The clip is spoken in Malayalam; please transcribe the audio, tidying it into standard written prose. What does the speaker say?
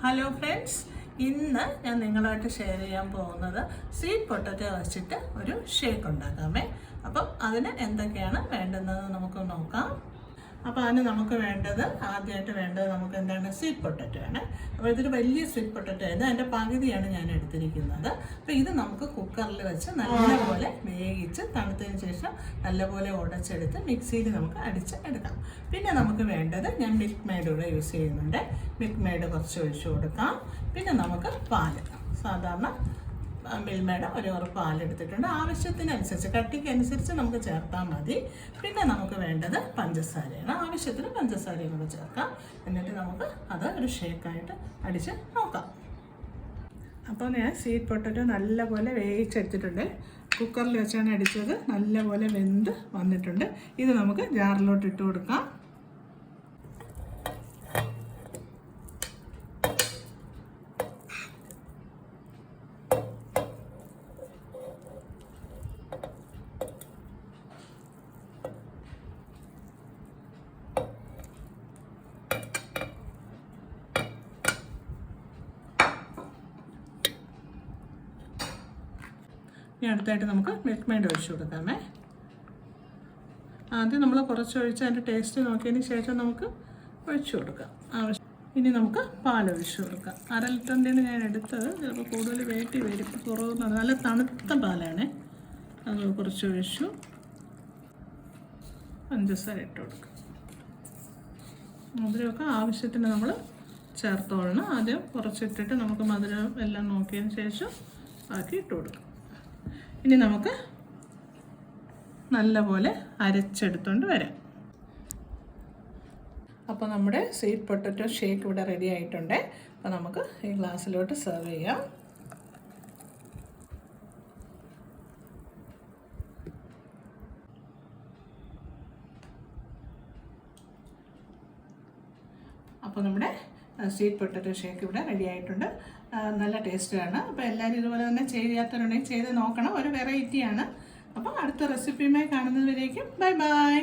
ഹലോ ഫ്രണ്ട്സ്, ഇന്ന് ഞാൻ നിങ്ങളായിട്ട് ഷെയർ ചെയ്യാൻ പോകുന്നത് സ്വീറ്റ് പൊട്ടറ്റോ വെച്ചിട്ട് ഒരു ഷേക്ക് ഉണ്ടാക്കാമേ. അപ്പം അതിന് എന്തൊക്കെയാണ് വേണ്ടുന്നത് നമുക്ക് നോക്കാം. അപ്പോൾ അതിന് നമുക്ക് ആദ്യമായിട്ട് വേണ്ടത് നമുക്ക് എന്താണ്, സ്വീറ്റ് പൊട്ടറ്റോ ആണ്. അപ്പോൾ ഇതൊരു വലിയ സ്വീറ്റ് പൊട്ടറ്റോ ആയിരുന്നു, അതിൻ്റെ പകുതിയാണ് ഞാൻ എടുത്തിരിക്കുന്നത്. അപ്പോൾ ഇത് നമുക്ക് കുക്കറിൽ വെച്ച് നല്ലപോലെ വേവിച്ച് തണുത്തതിന് ശേഷം നല്ലപോലെ ഉടച്ചെടുത്ത് മിക്സിയിൽ നമുക്ക് അടിച്ച് എടുക്കാം. പിന്നെ നമുക്ക് വേണ്ടത്, ഞാൻ മിൽക്ക് മെയ്ഡ് കൂടെ യൂസ് ചെയ്യുന്നുണ്ട്. മിൽക്ക് മെയ്ഡ് കുറച്ച് ഒഴിച്ചു കൊടുക്കാം. പിന്നെ നമുക്ക് പാല്, സാധാരണ മിൽമയുടെ ഒരു ഉറപ്പ് പാലെടുത്തിട്ടുണ്ട്. ആവശ്യത്തിനനുസരിച്ച്, കട്ടിക്കനുസരിച്ച് നമുക്ക് ചേർത്താൽ മതി. പിന്നെ നമുക്ക് വേണ്ടത് പഞ്ചസാരയാണ്. ആവശ്യത്തിന് പഞ്ചസാരയും കൂടെ ചേർക്കാം. എന്നിട്ട് നമുക്ക് അത് ഒരു ഷേക്കായിട്ട് അടിച്ച് നോക്കാം. അപ്പോൾ ഞാൻ സ്വീറ്റ് പൊട്ടറ്റോ നല്ലപോലെ വേവിച്ചെടുത്തിട്ടുണ്ട്. കുക്കറിൽ വെച്ചാണ് അടിച്ചത്. നല്ലപോലെ വെന്ത് വന്നിട്ടുണ്ട്. ഇത് നമുക്ക് ജാറിലോട്ട് ഇട്ട് കൊടുക്കാം. ഇനി അടുത്തായിട്ട് നമുക്ക് മിൽക്ക് മെയ്ഡ് ഒഴിച്ച് കൊടുക്കാമേ. ആദ്യം നമ്മൾ കുറച്ച് ഒഴിച്ച് അതിൻ്റെ ടേസ്റ്റ് നോക്കിയതിന് ശേഷം നമുക്ക് ഒഴിച്ചു കൊടുക്കാം. ഇനി നമുക്ക് പാലൊഴിച്ച് കൊടുക്കാം. 1/2 ലിറ്ററിൻ്റെയാണ് ഞാൻ എടുത്തത്. ചിലപ്പോൾ കൂടുതൽ വെയിറ്റ് വരും, കുറവെന്നാണ്. നല്ല തണുത്ത പാലാണ്. അത് കുറച്ച് ഒഴിച്ചു. പഞ്ചസാര ഇട്ട് കൊടുക്കാം. മധുരമൊക്കെ ആവശ്യത്തിന് നമ്മൾ ചേർത്തോളണം. ആദ്യം കുറച്ചിട്ടിട്ട് നമുക്ക് മധുരം എല്ലാം നോക്കിയതിന് ശേഷം ബാക്കി ഇട്ട് കൊടുക്കാം. ഇനി നമുക്ക് നല്ലപോലെ അരച്ചെടുത്തുകൊണ്ട് വരാം. അപ്പോൾ നമ്മുടെ സ്വീറ്റ് പൊട്ടറ്റോ ഷേക്ക് ഇവിടെ റെഡി ആയിട്ടുണ്ട്. അപ്പോൾ നമുക്ക് ഈ ഗ്ലാസ്സിലോട്ട് സെർവ് ചെയ്യാം. അപ്പോൾ നമ്മുടെ സ്വീറ്റ് പൊട്ടറ്റോ ഷേക്ക് ഇവിടെ റെഡി ആയിട്ടുണ്ട്. നല്ല ടേസ്റ്റാണ്. അപ്പോൾ എല്ലാവരും ഇതുപോലെ തന്നെ ചെയ്യാത്തവരുണ്ടെങ്കിൽ ചെയ്ത് നോക്കണം. ഒരു വെറൈറ്റിയാണ്. അപ്പോൾ അടുത്ത റെസിപ്പിയുമായി കാണുന്നതുവരേക്കും ബൈ ബൈ.